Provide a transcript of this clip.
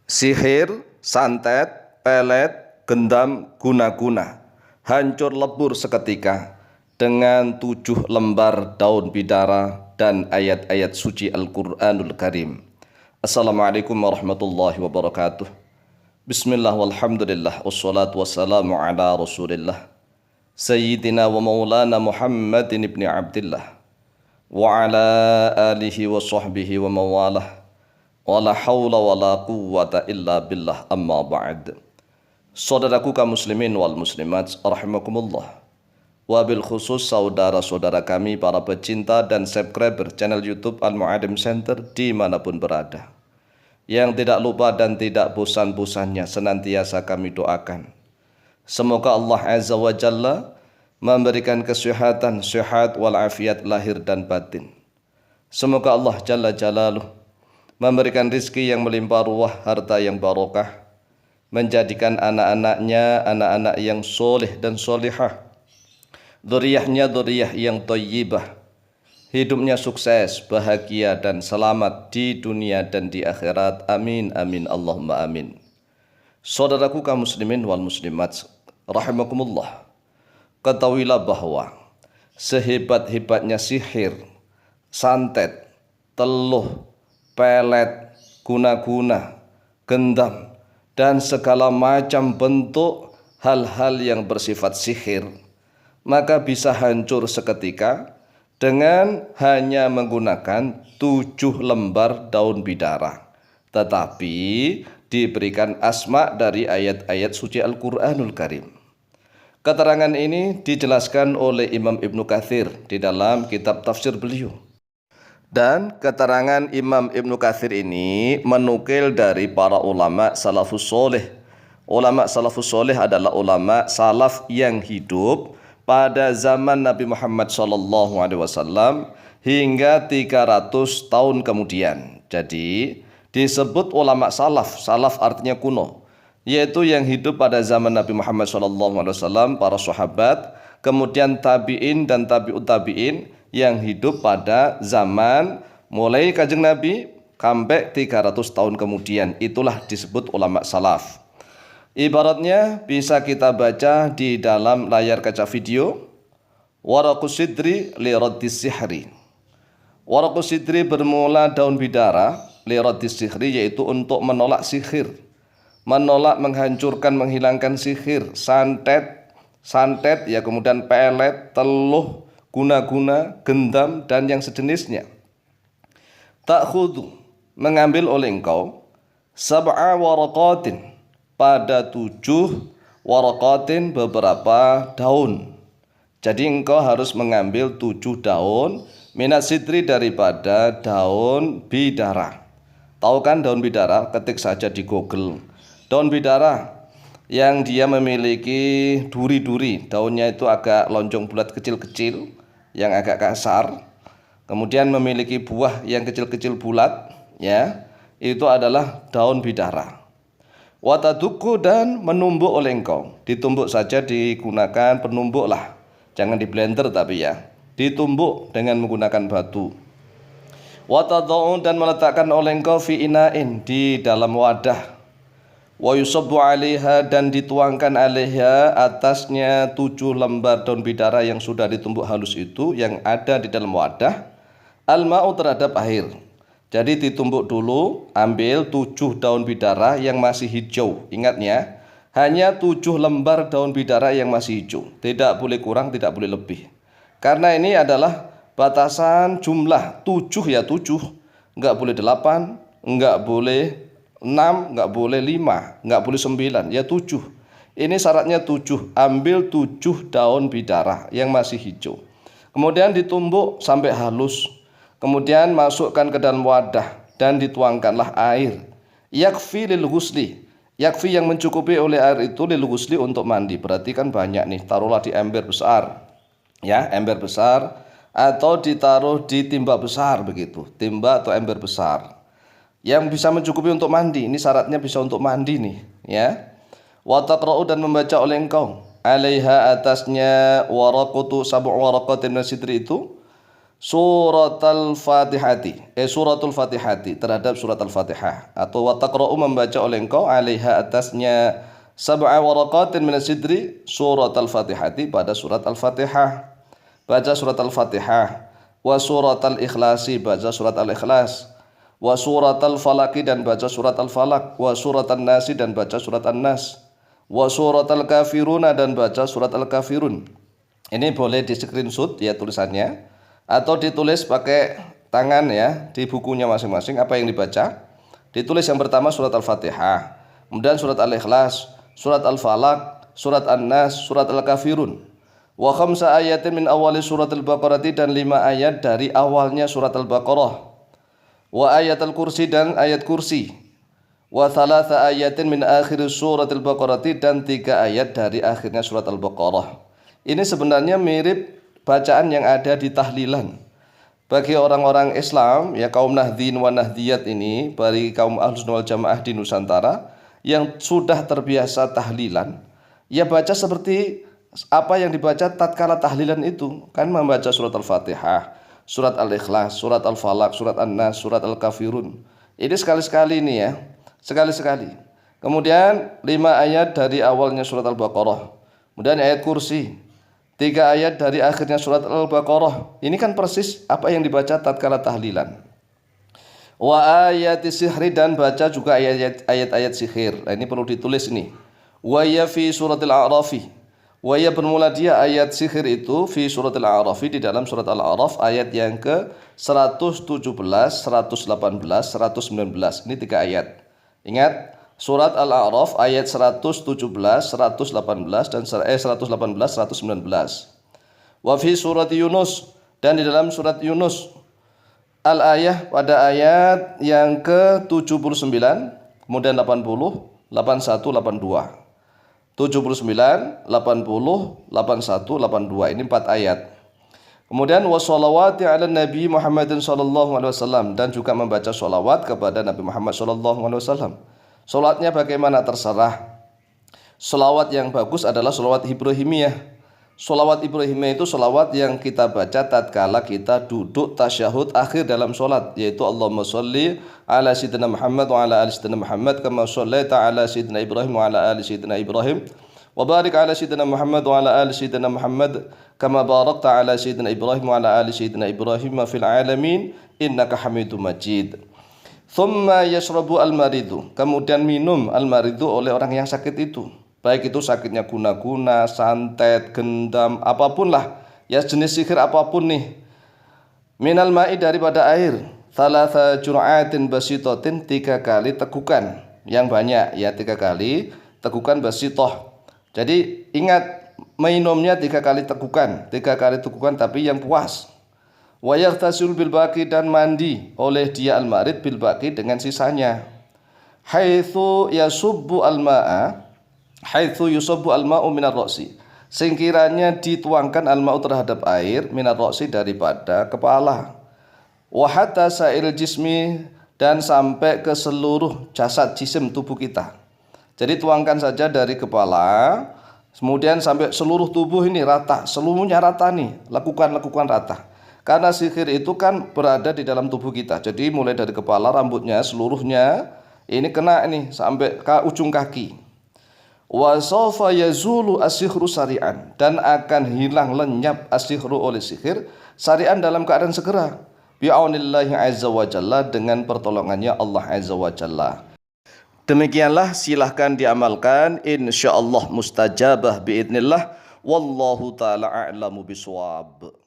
Sihir, santet, pelet, gendam, guna-guna hancur lebur seketika dengan 7 lembar daun bidara dan ayat-ayat suci Al-Quranul Karim. Assalamualaikum warahmatullahi wabarakatuh. Bismillah walhamdulillah wassalatu wassalamu ala rasulillah Sayyidina wa maulana Muhammadin ibni Abdillah wa ala alihi wa sahbihi wa mawalah wa la hawla wa la quwwata illa billah amma ba'd. Saudaraku kaum muslimin wal muslimat rahimakumullah, wabil khusus saudara-saudara kami para pecinta dan subscriber channel YouTube Al-Mu'adim Center dimanapun berada, yang tidak lupa dan tidak bosan-bosannya senantiasa kami doakan, semoga Allah Azza wa Jalla memberikan kesehatan, sehat walafiat lahir dan batin. Semoga Allah Jalla Jalaluh memberikan rizki yang melimpah ruah, harta yang barokah, menjadikan anak-anaknya anak-anak yang soleh dan solihah, dzurriyyahnya dzurriyyah yang thayyibah, hidupnya sukses, bahagia dan selamat di dunia dan di akhirat. Amin amin Allahumma amin. Saudaraku kaum muslimin wal muslimat rahimakumullah, ketahuilah bahwa sehebat-hebatnya sihir, santet, teluh, pelet, guna-guna, gendam, dan segala macam bentuk hal-hal yang bersifat sihir, maka bisa hancur seketika dengan hanya menggunakan 7 lembar daun bidara, tetapi diberikan asma dari ayat-ayat suci Al-Quranul Karim. Keterangan ini dijelaskan oleh Imam Ibnu Katsir di dalam kitab tafsir beliau. Dan keterangan Imam Ibnu Katsir ini menukil dari para ulama salafus soleh. Ulama salafus soleh adalah ulama salaf yang hidup pada zaman Nabi Muhammad SAW hingga 300 tahun kemudian. Jadi disebut ulama salaf. Salaf artinya kuno, yaitu yang hidup pada zaman Nabi Muhammad SAW, para sahabat, kemudian tabi'in dan tabi'ut tabi'in yang hidup pada zaman mulai Kanjeng Nabi sampai 300 tahun kemudian. Itulah disebut ulama salaf. Ibaratnya bisa kita baca di dalam layar kaca video, waraqus sidri li raddis sihri. Waraqus sidri bermula daun bidara, li raddis sihri, yaitu untuk menolak sihir, menolak, menghancurkan, menghilangkan sihir. Santet ya, kemudian pelet, teluh, guna-guna, gendam, dan yang sejenisnya. Ta'khudhu, mengambil oleh engkau, sab'a waraqatin, pada 7 waraqatin, beberapa daun. Jadi engkau harus mengambil 7 daun minat sidri, daripada daun bidara. Tahu kan daun bidara? Ketik saja di Google. Daun bidara yang dia memiliki duri-duri, daunnya itu agak lonjong bulat kecil-kecil, yang agak kasar, kemudian memiliki buah yang kecil-kecil bulat, ya, itu adalah daun bidara. Wataduku, dan menumbuk oleh engkau. Ditumbuk saja, digunakan penumbuk lah, jangan di blender tapi ya, ditumbuk dengan menggunakan batu. Watadau, dan meletakkan oleh engkau fi inain, di dalam wadah. Wa yusabbu 'alaiha, dan dituangkan 'alaiha, atasnya 7 lembar daun bidara yang sudah ditumbuk halus itu, yang ada di dalam wadah, al-ma'u, terhadap air. Jadi ditumbuk dulu, ambil 7 daun bidara yang masih hijau. Ingatnya, hanya 7 lembar daun bidara yang masih hijau, tidak boleh kurang, tidak boleh lebih. Karena ini adalah batasan jumlah 7 ya 7, enggak boleh 8, enggak boleh 6, enggak boleh 5, enggak boleh 9, ya 7. Ini syaratnya 7. Ambil 7 daun bidara yang masih hijau, kemudian ditumbuk sampai halus, kemudian masukkan ke dalam wadah dan dituangkanlah air. Yakfi lil ghusli, yakfi yang mencukupi oleh air itu, lil ghusli, untuk mandi. Berarti kan banyak nih, taruhlah di ember besar, ya, ember besar, atau ditaruh di timba besar begitu, timba atau ember besar yang bisa mencukupi untuk mandi. Ini syaratnya bisa untuk mandi nih, ya. Wa taqra'u, dan membaca oleh engkau, 'alaiha, atasnya, waraqatu sab'u waraqatin min sidri, itu suratul Fatihati terhadap surat Al-Fatihah, atau wa taqra'u membaca oleh engkau alaiha atasnya sab'a waraqatin minas sidri surat Al-Fatihati pada surat Al-Fatihah. Baca surat Al-Fatihah, wa surat Al-Ikhlasi baca surat Al-Ikhlas, wa surat Al-Falaki dan baca surat Al-Falak, wa surat An-Nasi dan baca surat An-Nas, wa surat Al-Kafiruna dan baca surat Al-Kafirun. Ini boleh di screenshot ya tulisannya, atau ditulis pakai tangan ya di bukunya masing-masing apa yang dibaca. Ditulis yang pertama surat Al-Fatihah, kemudian surat Al-Ikhlas, surat Al-Falak, surat An-Nas, surat Al-Kafirun. Wa khamsa ayatin min awali surat Al-Baqarah dan 5 ayat dari awalnya surat Al-Baqarah. Wa ayat Al-Kursi dan ayat kursi. Wa thalatha ayatin min akhir surat Al-Baqarah dan 3 ayat dari akhirnya surat Al-Baqarah. Ini sebenarnya mirip bacaan yang ada di tahlilan. Bagi orang-orang Islam ya, kaum Nahdin wa Nahdiyat ini, bagi kaum Ahlus Sunnah wal Jamaah di Nusantara yang sudah terbiasa tahlilan, ya baca seperti apa yang dibaca tatkala tahlilan itu, kan membaca surat Al-Fatihah, surat Al-Ikhlas, surat Al-Falaq, surat An-Nas, surat Al-Kafirun. Ini sekali-sekali ini ya, sekali-sekali. Kemudian 5 ayat dari awalnya surat Al-Baqarah. Kemudian ayat kursi, 3 ayat dari akhirnya surat Al-Baqarah. Ini kan persis apa yang dibaca tatkala tahlilan. Wa ayati sihri dan baca juga ayat-ayat sihir. Nah, ini perlu ditulis ini. Wa ya fi suratil A'rafi. Wa ya bermula dia ayat sihir itu fi suratil A'rafi di dalam surat Al-A'raf ayat yang ke 117, 118, 119. Ini 3 ayat. Ingat, surat Al-A'raf ayat 117, 118 dan 118, 119. Wa fi surat Yunus dan di dalam surat Yunus al-ayah pada ayat yang ke-79, kemudian 80, 81, 82. 79, 80, 81, 82. Ini 4 ayat. Kemudian wassalawati ala Nabi Muhammadin sallallahu alaihi wasallam dan juga membaca sholawat kepada Nabi Muhammad sallallahu alaihi wasallam. Salatnya bagaimana terserah. Sholawat yang bagus adalah sholawat Ibrahimiyah. Sholawat Ibrahimiyah itu sholawat yang kita baca tatkala kita duduk tasyahud akhir dalam sholat, yaitu Allahumma sholli ala sayyidina Muhammad wa ala ali sayyidina Muhammad kama shallaita ala sayyidina Ibrahim wa ala ali sayyidina Ibrahim wa barik ala sayyidina Muhammad wa ala ali sayyidina Muhammad kama barakta ala sayyidina Ibrahim wa ala ali sayyidina Ibrahim fil alamin innaka Hamidum Majid. Thumma yashrabu al-maridu, kemudian minum al-maridu oleh orang yang sakit itu, baik itu sakitnya guna-guna, santet, gendam, apapun lah ya, jenis sihir apapun nih. Minal ma'i daripada air, thalatha jur'atin basitotin 3 kali tegukan yang banyak ya, 3 kali tegukan basitoh. Jadi ingat, minumnya 3 kali tegukan, 3 kali tegukan tapi yang puas. Wa yaghtasil bil baqi dan mandi oleh dia al-marid bil baqi dengan sisanya. Haitsu yasubbu al-ma'a, haitsu yusabbu al-ma'u minar ra'si, sekiranya dituangkan al-ma'u terhadap air minar ra'si daripada kepala. Wa hatta sa'il jismi dan sampai ke seluruh jasad jisim tubuh kita. Jadi tuangkan saja dari kepala kemudian sampai seluruh tubuh ini rata, seluruhnya rata nih, lakukan rata. Karena sihir itu kan berada di dalam tubuh kita. Jadi mulai dari kepala, rambutnya, seluruhnya ini kena ini sampai ke ujung kaki. Wa sawfa yazulu as-sihru sari'an, dan akan hilang lenyap as-sihru oleh sihir sari'an dalam keadaan segera. Bi'aunillahi azza wa jalla, dengan pertolongannya Allah azza wa jalla. Demikianlah, silahkan diamalkan, insyaallah mustajabah biidnillah. Wallahu ta'ala a'lamu biswab.